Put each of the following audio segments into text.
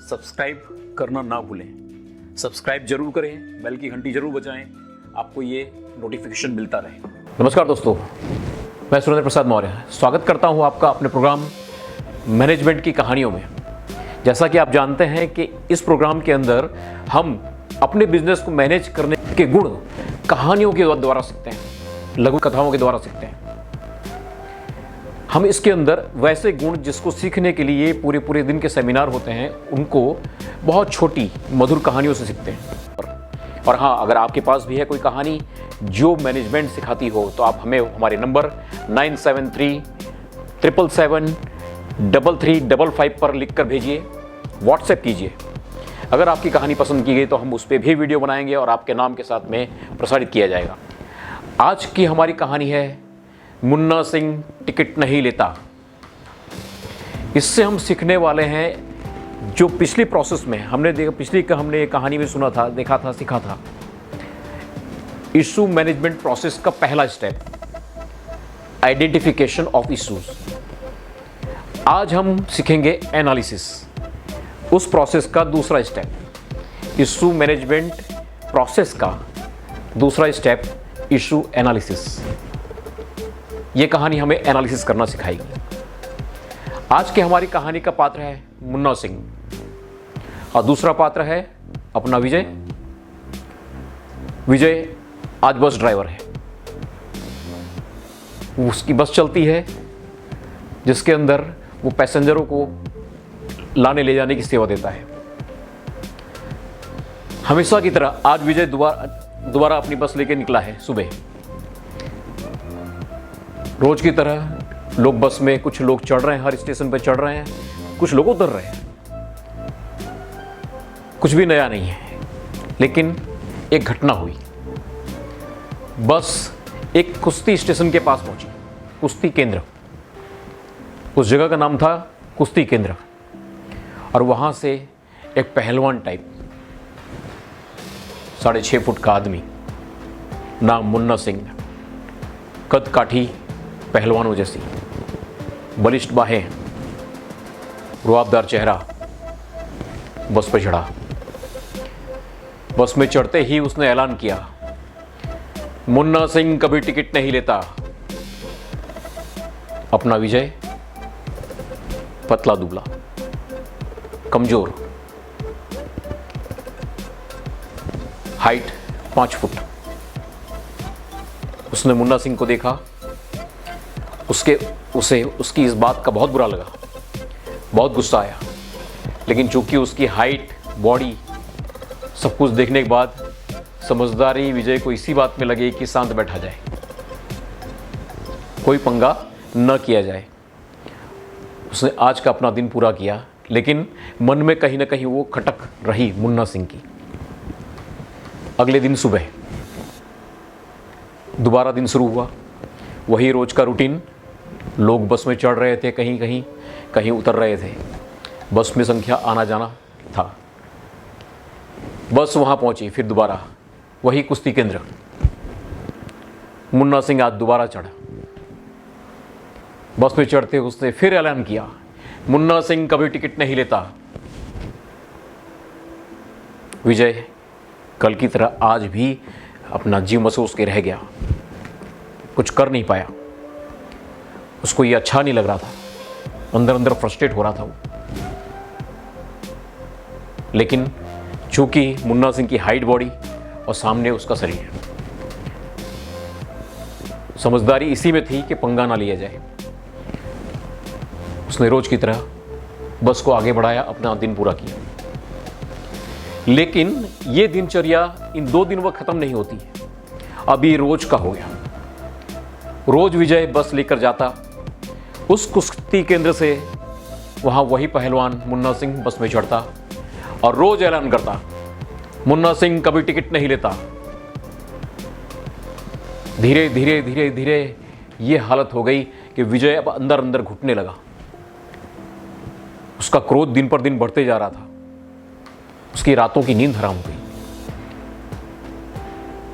Subscribe करना ना भूलें। सब्सक्राइब जरूर करें, बेल की घंटी जरूर बजाएं, आपको ये नोटिफिकेशन मिलता रहे। नमस्कार दोस्तों, मैं सुरेंद्र प्रसाद मौर्य स्वागत करता हूं आपका अपने प्रोग्राम मैनेजमेंट की कहानियों में। जैसा कि आप जानते हैं कि इस प्रोग्राम के अंदर हम अपने बिजनेस को मैनेज करने के गुण कहानियों के द्वारा सीखते हैं, लघु कथाओं के द्वारा सीखते हैं। हम इसके अंदर वैसे गुण जिसको सीखने के लिए पूरे दिन के सेमिनार होते हैं, उनको बहुत छोटी मधुर कहानियों से सीखते हैं। और हाँ, अगर आपके पास भी है कोई कहानी जो मैनेजमेंट सिखाती हो तो आप हमें हमारे नंबर 9737773355 पर लिख कर भेजिए, व्हाट्सएप कीजिए। अगर आपकी कहानी पसंद की गई तो हम उस पर भी वीडियो बनाएंगे और आपके नाम के साथ में प्रसारित किया जाएगा। आज की हमारी कहानी है मुन्ना सिंह टिकट नहीं लेता। इससे हम सीखने वाले हैं जो पिछली प्रोसेस में हमने देखा, पिछली का हमने कहानी में सुना था, देखा था, सीखा था। इशू मैनेजमेंट प्रोसेस का पहला स्टेप आइडेंटिफिकेशन ऑफ इश्यूज। आज हम सीखेंगे एनालिसिस, उस प्रोसेस का दूसरा स्टेप। इशू मैनेजमेंट प्रोसेस का दूसरा स्टेप इशू एनालिसिस। ये कहानी हमें एनालिसिस करना सिखाएगी। आज की हमारी कहानी का पात्र है मुन्ना सिंह और दूसरा पात्र है अपना विजय। विजय आज बस ड्राइवर है। उसकी बस चलती है जिसके अंदर वो पैसेंजरों को लाने ले जाने की सेवा देता है। हमेशा की तरह आज विजय दोबारा अपनी बस लेके निकला है सुबह। रोज की तरह लोग बस में, कुछ लोग चढ़ रहे हैं, हर स्टेशन पर चढ़ रहे हैं, कुछ लोग उतर रहे हैं। कुछ भी नया नहीं है, लेकिन एक घटना हुई। बस एक कुश्ती स्टेशन के पास पहुंची, कुश्ती केंद्र। उस जगह का नाम था कुश्ती केंद्र। और वहां से एक पहलवान टाइप 6.5 फुट का आदमी, नाम मुन्ना सिंह, कद काठी पहलवानों जैसी, बलिष्ठ बाहें, रुआबदार चेहरा, बस पर चढ़ा। बस में चढ़ते ही उसने ऐलान किया, मुन्ना सिंह कभी टिकट नहीं लेता। अपना विजय पतला दुबला, कमजोर, हाइट 5 फुट। उसने मुन्ना सिंह को देखा। उसकी इस बात का बहुत बुरा लगा, बहुत गुस्सा आया। लेकिन चूंकि उसकी हाइट, बॉडी, सब कुछ देखने के बाद समझदारी विजय को इसी बात में लगी कि शांत बैठा जाए, कोई पंगा न किया जाए। उसने आज का अपना दिन पूरा किया, लेकिन मन में कहीं ना कहीं वो खटक रही मुन्ना सिंह की। अगले दिन सुबह दोबारा दिन शुरू हुआ। वही रोज का रूटीन। लोग बस में चढ़ रहे थे, कहीं उतर रहे थे। बस में संख्या आना जाना था। बस वहां पहुंची, फिर दोबारा वही कुश्ती केंद्र। मुन्ना सिंह आज दोबारा चढ़ा। बस में चढ़ते उसने फिर ऐलान किया, मुन्ना सिंह कभी टिकट नहीं लेता। विजय कल की तरह आज भी अपना जीव महसूस के रह गया, कुछ कर नहीं पाया। उसको ये अच्छा नहीं लग रहा था, अंदर फ्रस्ट्रेट हो रहा था वो। लेकिन चूंकि मुन्ना सिंह की हाइट, बॉडी और सामने उसका शरीर, समझदारी इसी में थी कि पंगा ना लिया जाए। उसने रोज की तरह बस को आगे बढ़ाया, अपना दिन पूरा किया। लेकिन ये दिनचर्या इन 2 दिन में खत्म नहीं होती है, अभी रोज का हो गया। रोज विजय बस लेकर जाता उस कुश्ती केंद्र से, वहां वही पहलवान मुन्ना सिंह बस में चढ़ता और रोज ऐलान करता, मुन्ना सिंह कभी टिकट नहीं लेता। धीरे धीरे ये हालत हो गई कि विजय अब अंदर घुटने लगा। उसका क्रोध दिन पर दिन बढ़ते जा रहा था। उसकी रातों की नींद हराम हो गई,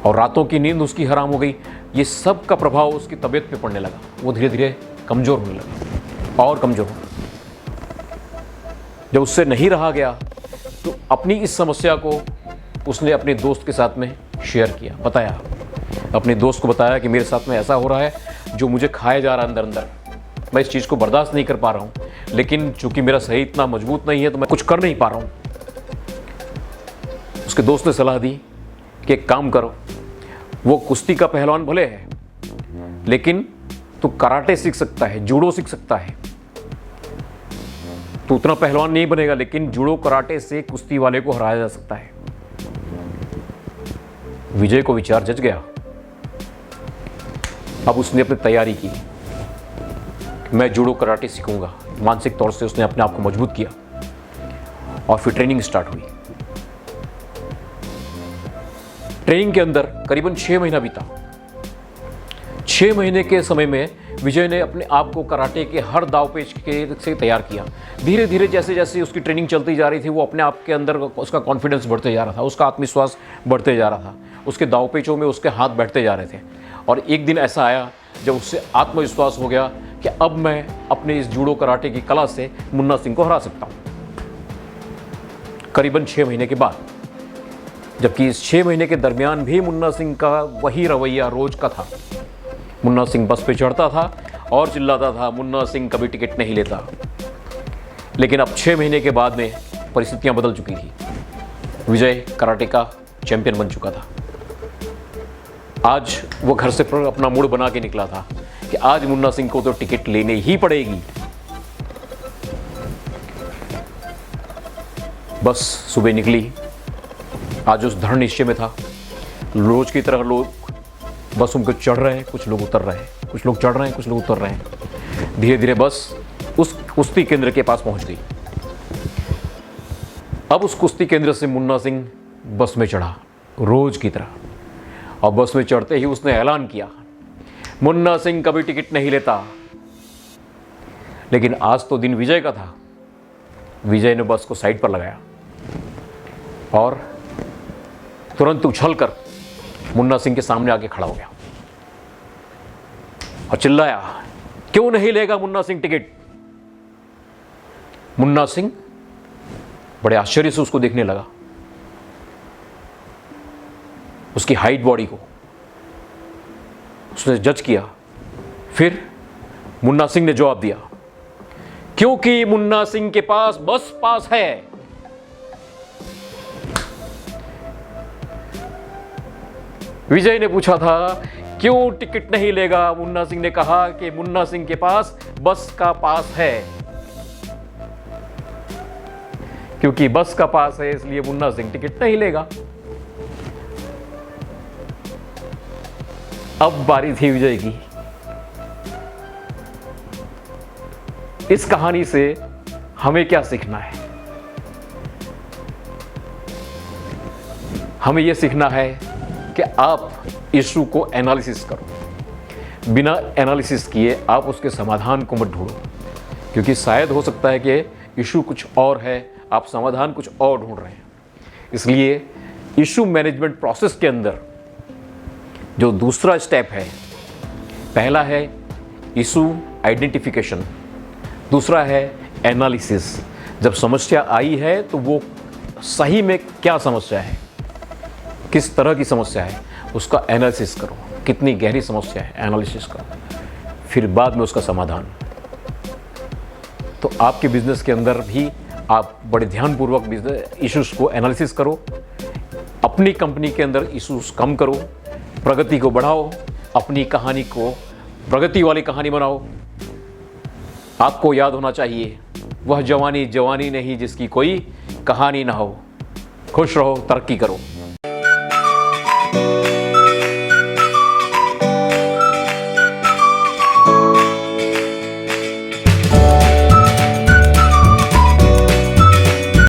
और रातों की नींद उसकी हराम हो गई। ये सब का प्रभाव उसकी तबीयत पे पड़ने लगा। वो धीरे धीरे कमज़ोर होने लगा और कमज़ोर हो। जब उससे नहीं रहा गया तो अपनी इस समस्या को उसने अपने दोस्त के साथ में शेयर किया, बताया, अपने दोस्त को बताया कि मेरे साथ में ऐसा हो रहा है जो मुझे खाया जा रहा है अंदर अंदर, मैं इस चीज़ को बर्दाश्त नहीं कर पा रहा हूँ, लेकिन चूंकि मेरा शरीर इतना मजबूत नहीं है तो मैं कुछ कर नहीं पा रहा हूँ। उसके दोस्त ने सलाह दी कि एक काम करो, वो कुश्ती का पहलवान भले है लेकिन तू कराटे सीख सकता है, जूडो सीख सकता है। तू उतना पहलवान नहीं बनेगा लेकिन जूडो कराटे से कुश्ती वाले को हराया जा सकता है। विजय को विचार जच गया। अब उसने अपनी तैयारी की, मैं जूडो कराटे सीखूंगा। मानसिक तौर से उसने अपने आप को मजबूत किया और फिर ट्रेनिंग स्टार्ट हुई। ट्रेनिंग के अंदर करीबन 6 महीना बीता। 6 महीने के समय में विजय ने अपने आप को कराटे के हर दाव पेच के से तैयार किया। धीरे धीरे जैसे जैसे उसकी ट्रेनिंग चलती जा रही थी, वो अपने आप के अंदर उसका कॉन्फिडेंस बढ़ते जा रहा था, उसका आत्मविश्वास बढ़ते जा रहा था, उसके दाव पेचों में उसके हाथ बैठते जा रहे थे। और एक दिन ऐसा आया जब उससे आत्मविश्वास हो गया कि अब मैं अपने इस जूडो कराटे की कला से मुन्ना सिंह को हरा सकता हूँ। करीबन 6 महीने के बाद, जबकि इस 6 महीने के दरमियान भी मुन्ना सिंह का वही रवैया रोज का था। मुन्ना सिंह बस पे चढ़ता था और चिल्लाता था, मुन्ना सिंह कभी टिकट नहीं लेता। लेकिन अब 6 महीने के बाद में परिस्थितियां बदल चुकी थी। विजय कराटे का चैंपियन बन चुका था। आज वो घर से अपना मूड बना के निकला था कि आज मुन्ना सिंह को तो टिकट लेने ही पड़ेगी। बस सुबह निकली। आज उस दृढ़ निश्चय में था। रोज की तरह लोग बस उनको चढ़ रहे हैं, कुछ लोग उतर रहे हैं, कुछ लोग चढ़ रहे हैं, कुछ लोग उतर रहे हैं। धीरे धीरे बस उस कुश्ती केंद्र के पास पहुंच गई। अब उस कुश्ती केंद्र से मुन्ना सिंह बस में चढ़ा रोज की तरह, और बस में चढ़ते ही उसने ऐलान किया, मुन्ना सिंह कभी टिकट नहीं लेता। लेकिन आज तो दिन विजय का था। विजय ने बस को साइड पर लगाया और तुरंत उछलकर मुन्ना सिंह के सामने आके खड़ा हो गया और चिल्लाया, क्यों नहीं लेगा मुन्ना सिंह टिकट। मुन्ना सिंह बड़े आश्चर्य से उसको देखने लगा, उसकी हाइट बॉडी को उसने जज किया। फिर मुन्ना सिंह ने जवाब दिया, क्योंकि मुन्ना सिंह के पास बस पास है। विजय ने पूछा था, क्यों टिकट नहीं लेगा। मुन्ना सिंह ने कहा कि मुन्ना सिंह के पास बस का पास है। क्योंकि बस का पास है इसलिए मुन्ना सिंह टिकट नहीं लेगा। अब बारी थी विजय की। इस कहानी से हमें क्या सीखना है? हमें यह सीखना है कि आप इशू को एनालिसिस करो। बिना एनालिसिस किए आप उसके समाधान को मत ढूंढो, क्योंकि शायद हो सकता है कि इशू कुछ और है, आप समाधान कुछ और ढूंढ रहे हैं। इसलिए इशू मैनेजमेंट प्रोसेस के अंदर जो दूसरा स्टेप है, पहला है इशू आइडेंटिफिकेशन, दूसरा है एनालिसिस। जब समस्या आई है तो वो सही में क्या समस्या है, किस तरह की समस्या है, उसका एनालिसिस करो। कितनी गहरी समस्या है, एनालिसिस करो। फिर बाद में उसका समाधान। तो आपके बिजनेस के अंदर भी आप बड़े ध्यानपूर्वक बिजनेस इश्यूज को एनालिसिस करो। अपनी कंपनी के अंदर इश्यूज कम करो, प्रगति को बढ़ाओ, अपनी कहानी को प्रगति वाली कहानी बनाओ। आपको याद होना चाहिए, वह जवानी जवानी नहीं जिसकी कोई कहानी ना हो। खुश रहो, तरक्की करो।